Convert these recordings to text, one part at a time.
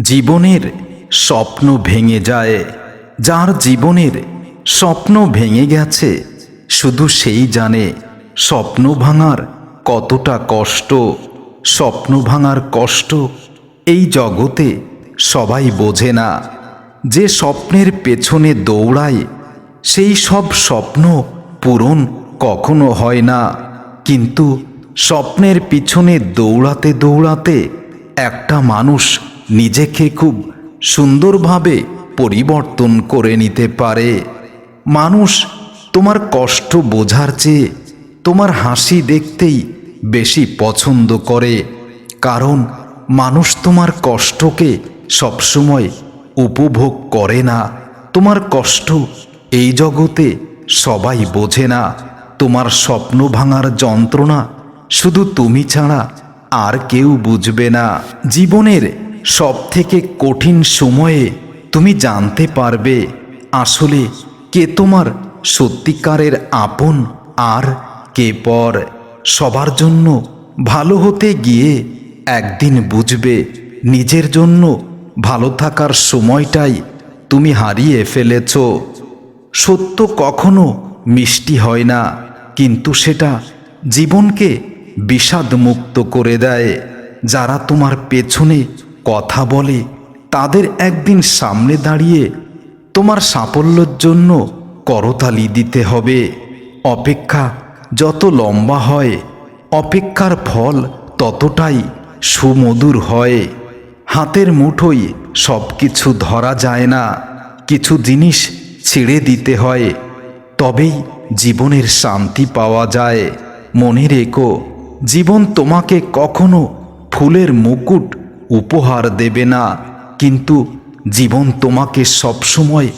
জীবনের স্বপ্ন ভেঙে যায়। যার জীবনের স্বপ্ন ভেঙে গেছে শুধু সেই জানে স্বপ্ন ভাঙার কতটা কষ্ট। স্বপ্ন ভাঙার কষ্ট এই জগতে সবাই বোঝে না। যে স্বপ্নের পেছনে দৌড়ায় সেই সব স্বপ্ন পূরণ কখনো হয় না। কিন্তু স্বপ্নের পিছনে দৌড়াতে দৌড়াতে একটা মানুষ নিজেকে খুব সুন্দরভাবে পরিবর্তন করে নিতে পারে। মানুষ তোমার কষ্ট বোঝার চেয়ে তোমার হাসি দেখতেই বেশি পছন্দ করে, কারণ মানুষ তোমার কষ্টকে সবসময় উপভোগ করে না। তোমার কষ্ট এই জগতে সবাই বোঝে না। তোমার স্বপ্ন ভাঙার যন্ত্রণা শুধু তুমি ছাড়া আর কেউ বুঝবে না। জীবনের সবথেকে কঠিন সময়ে তুমি জানতে পারবে আসলে কে তোমার সত্যিকারের আপন আর কে পর। সবার জন্য ভালো হতে গিয়ে একদিন বুঝবে নিজের জন্য ভালো থাকার সময়টাই তুমি হারিয়ে ফেলেছ। সত্য কখনো মিষ্টি হয় না, কিন্তু সেটা জীবনকে বিষাদমুক্ত করে দেয়। যারা তোমার পেছনে কথা বলে তাদের একদিন সামনে দাঁড়িয়ে তোমার সাফল্যের জন্য করতালি দিতে হবে। অপেক্ষা যত লম্বা হয় অপেক্ষার ফল ততটাই সুমধুর হয়। হাতের মুঠোয় সব কিছু ধরা যায় না, কিছু জিনিস ছেড়ে দিতে হয়, তবেই জীবনের শান্তি পাওয়া যায়। মনে রেখো, জীবন তোমাকে কখনো ফুলের মুকুট উপহার দেবে না, কিন্তু জীবন তোমাকে সবসময়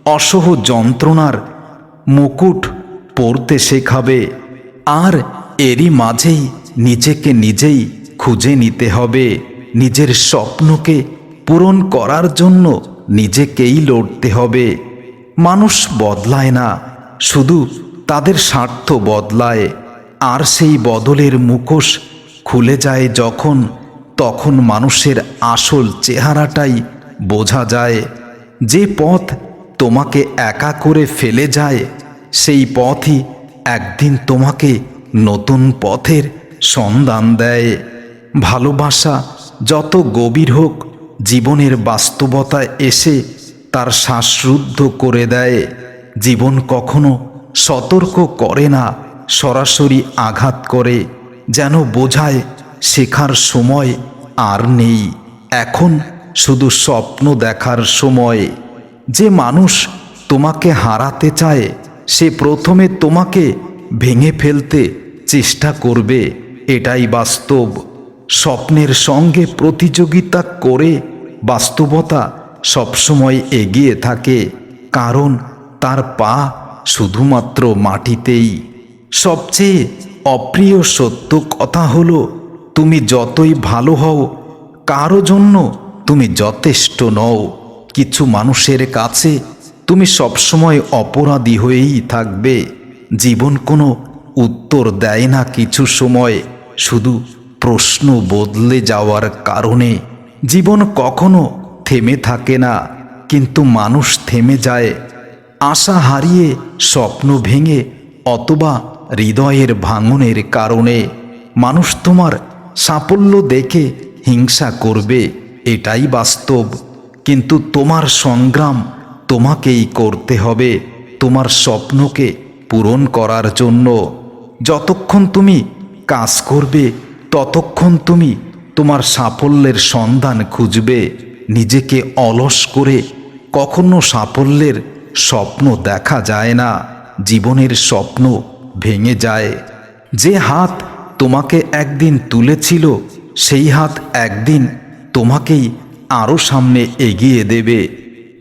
অসহ যন্ত্রণার মুকুট পরতে শেখাবে। আর এরই মাঝেই নিজেকে নিজেই খুঁজে নিতে হবে। নিজের স্বপ্নকে পূরণ করার জন্য নিজেকেই লড়তে হবে। মানুষ বদলায় না, শুধু তাদের স্বার্থ বদলায়। আর সেই বদলের মুখোশ খুলে যায় যখন, তখন মানুষের আসল চেহারাটাই বোঝা যায়। যে পথ তোমাকে একা করে ফেলে যায় সেই পথই একদিন তোমাকে নতুন পথের সন্ধান দেয়। ভালোবাসা যত গভীর হোক, জীবনের বাস্তবতায় এসে তার শ্বাসরুদ্ধ করে দেয়। জীবন কখনো সতর্ক করে না, সরাসরি আঘাত করে, যেন বোঝায় শেখার সময় আর নেই, এখন শুধু স্বপ্ন দেখার সময়। যে মানুষ তোমাকে হারাতে চায় সে প্রথমে তোমাকে ভেঙে ফেলতে চেষ্টা করবে, এটাই বাস্তব। স্বপ্নের সঙ্গে প্রতিযোগিতা করে বাস্তবতা সবসময় এগিয়ে থাকে, কারণ তার পা শুধুমাত্র মাটিতেই। সবচেয়ে অপ্রিয় সত্য কথা হলো, তুমি যতই ভালো হও কারো জন্য তুমি যথেষ্ট নও। কিছু মানুষের কাছে তুমি সবসময় অপরাধী হয়েই থাকবে। জীবন কোনো উত্তর দেয় না কিছু সময়, শুধু প্রশ্ন বদলে যাওয়ার কারণে। জীবন কখনো থেমে থাকে না, কিন্তু মানুষ থেমে যায় আশা হারিয়ে, স্বপ্ন ভেঙে, অথবা হৃদয়ের ভাঙনের কারণে। মানুষ তোমার সাফল্য দেখে হিংসা করবে, এটাই বাস্তব, কিন্তু তোমার সংগ্রাম তোমাকেই করতে হবে তোমার স্বপ্নকে পূরণ করার জন্য। যতক্ষণ তুমি কাজ করবে ততক্ষণ তুমি তোমার সাফল্যের সন্ধান খুঁজবে। নিজেকে অলস করে কখনো সাফল্যের স্বপ্ন দেখা যায় না। জীবনের স্বপ্ন ভেঙে যায়। যে হাত তোমাকে একদিন তুলেছিল সেই হাত একদিন তোমাকেই আরও সামনে এগিয়ে দেবে।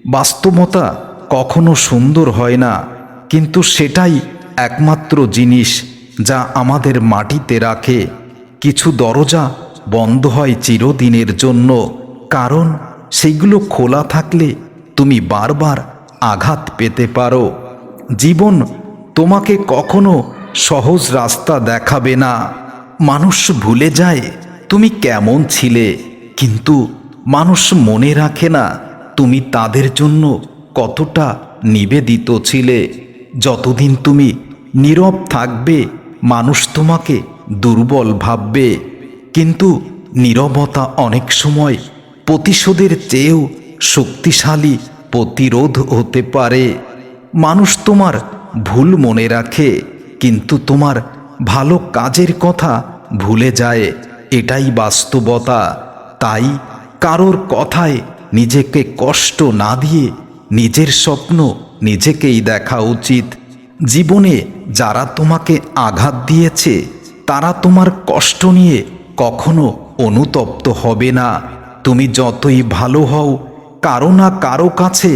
বাস্তবতা কখনো সুন্দর হয় না, কিন্তু সেটাই একমাত্র জিনিস যা আমাদের মাটিতে রাখে। কিছু দরজা বন্ধ হয় চিরদিনের জন্য, কারণ সেগুলো খোলা থাকলে তুমি বারবার আঘাত পেতে পারো। জীবন তোমাকে কখনো সহজ রাস্তা দেখাবে না। মানুষ ভুলে যায় তুমি কেমন ছিলে, কিন্তু মানুষ মনে রাখে না তুমি তাদের জন্য কতটা নিবেদিত ছিলে। যতদিন তুমি নীরব থাকবে মানুষ তোমাকে দুর্বল ভাববে, কিন্তু নীরবতা অনেক সময় প্রতিশোধের চেয়েও শক্তিশালী প্রতিরোধ হতে পারে। মানুষ তোমার ভুল মনে রাখে, কিন্তু তোমার ভালো কাজের কথা ভুলে যায়, এটাই বাস্তবতা। তাই কারোর কথায় নিজেকে কষ্ট না দিয়ে নিজের স্বপ্ন নিজেকেই দেখা উচিত। জীবনে যারা তোমাকে আঘাত দিয়েছে তারা তোমার কষ্ট নিয়ে কখনো অনুতপ্ত হবে না। তুমি যতই ভালো হও, কারো না কারো কাছে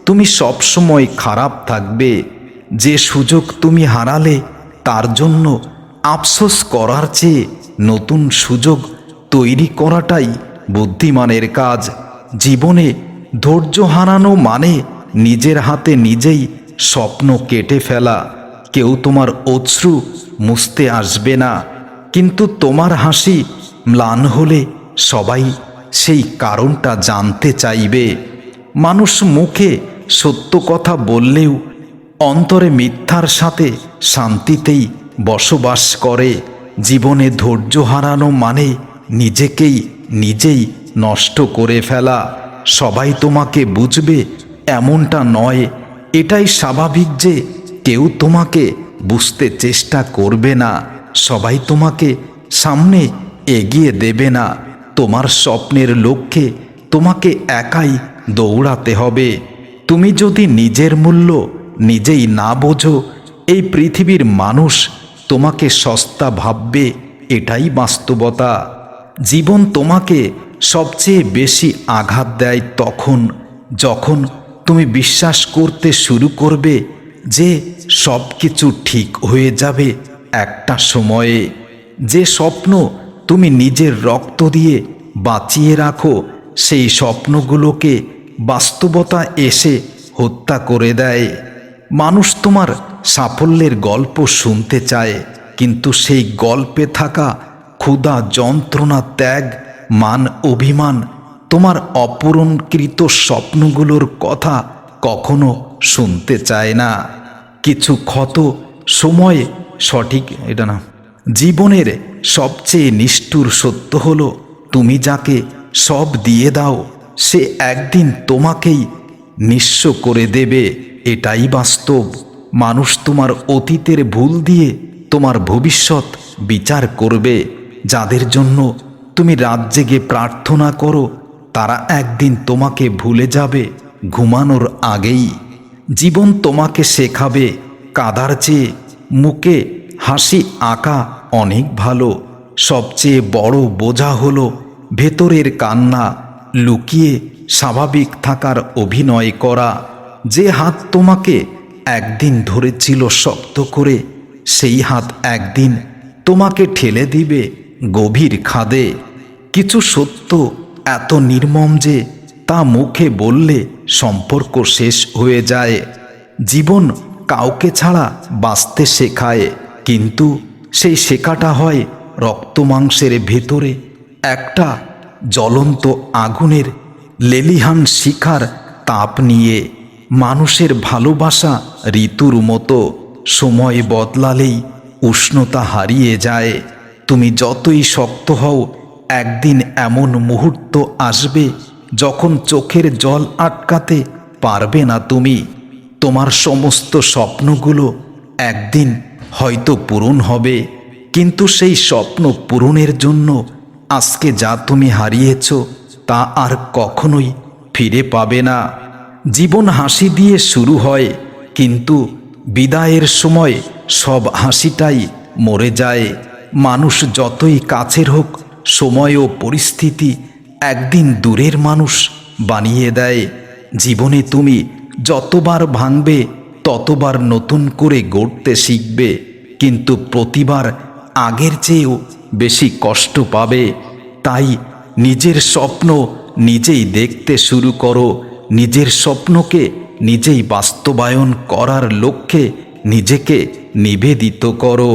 তুমি সবসময় খারাপ থাকবে। যে সুযোগ তুমি হারালে তার জন্য আফসোস করার চেয়ে নতুন সুযোগ তৈরি করাটাই বুদ্ধিমানের কাজ। জীবনে ধৈর্য হারানো মানে নিজের হাতে নিজেই স্বপ্ন কেটে ফেলা। কেউ তোমার অশ্রু মুছতে আসবে না, কিন্তু তোমার হাসি ম্লান হলে সবাই সেই কারণটা জানতে চাইবে। মানুষ মুখে সত্য কথা বললেও অন্তরে মিথ্যার সাথে শান্তিতেই বসবাস করে। জীবনে ধৈর্য হারানো মানে নিজেকেই নিজেই নষ্ট করে ফেলা। সবাই তোমাকে বুঝবে এমনটা নয়, এটাই স্বাভাবিক যে কেউ তোমাকে বুঝতে চেষ্টা করবে না। সবাই তোমাকে সামনে এগিয়ে দেবে না। তোমার স্বপ্নের লক্ষ্যে তোমাকে একাই দৌড়াতে হবে। তুমি যদি নিজের মূল্য নিজেই না বোঝো, এই পৃথিবীর মানুষ তোমাকে সস্তা ভাববে, এটাই বাস্তবতা। জীবন তোমাকে সবচেয়ে বেশি আঘাত দেয় তখন যখন তুমি বিশ্বাস করতে শুরু করবে যে সব কিছু ঠিক হয়ে যাবে একটা সময়ে। যে স্বপ্ন তুমি নিজের রক্ত দিয়ে বাঁচিয়ে রাখো, সেই স্বপ্নগুলোকে বাস্তবতা এসে হত্যা করে দেয়। মানুষ তোমার সাফল্যের গল্প শুনতে চায়, কিন্তু সেই গল্পে থাকা ক্ষুধা, যন্ত্রণা, ত্যাগ, মান, অভিমান, তোমার অপূরণকৃত স্বপ্নগুলোর কথা কখনো শুনতে চায় না। কিছু ক্ষত সময়ে সঠিক এটা না। জীবনের সবচেয়ে নিষ্ঠুর সত্য হলো তুমি যাকে সব দিয়ে দাও সে একদিন তোমাকেই নিঃস্ব করে দেবে, এটাই বাস্তব। মানুষ তোমার অতীতের ভুল দিয়ে তোমার ভবিষ্যৎ বিচার করবে। যাদের জন্য তুমি রাত জেগে প্রার্থনা করো তারা একদিন তোমাকে ভুলে যাবে ঘুমানোর আগেই। জীবন তোমাকে শেখাবে কাঁদার চেয়ে মুখে হাসি আঁকা অনেক ভালো। সবচেয়ে বড় বোঝা হলো ভেতরের কান্না লুকিয়ে স্বাভাবিক থাকার অভিনয় করা। যে হাত তোমাকে একদিন ধরেছিল শক্ত করে, সেই হাত একদিন তোমাকে ঠেলে দিবে গভীর খাদে। কিছু সত্য এত নির্মম যে তা মুখে বললে সম্পর্ক শেষ হয়ে যায়। জীবন কাউকে ছাড়া বাঁচতে শেখায়, কিন্তু সেই শেখাটা হয় রক্ত মাংসের ভেতরে একটা জ্বলন্ত আগুনের লেলিহান শিখার তাপ নিয়ে। মানুষের ভালোবাসা ঋতুর মতো, সময় বদলালেই উষ্ণতা হারিয়ে যায়। তুমি যতই শক্ত হও, একদিন এমন মুহূর্ত আসবে যখন চোখের জল আটকাতে পারবে না তুমি। তোমার সমস্ত স্বপ্নগুলো একদিন হয়তো পূরণ হবে, কিন্তু সেই স্বপ্ন পূরণের জন্য আজকে যা তুমি হারিয়েছ তা আর কখনোই ফিরে পাবে না। জীবন হাসি দিয়ে শুরু হয়, কিন্তু বিদায়ের সময় সব হাসিটাই মরে যায়। মানুষ যতই কাছের হোক, সময় ও পরিস্থিতি একদিন দূরের মানুষ বানিয়ে দেয়। জীবনে তুমি যতবার ভাঙবে ততবার নতুন করে গড়তে শিখবে, কিন্তু প্রতিবার আগের চেয়েও বেশি কষ্ট পাবে। তাই নিজের স্বপ্ন নিজেই দেখতে শুরু করো, নিজের স্বপ্নকে নিজেই বাস্তবায়ন করার লক্ষ্যে নিজেকে নিবেদিত করো।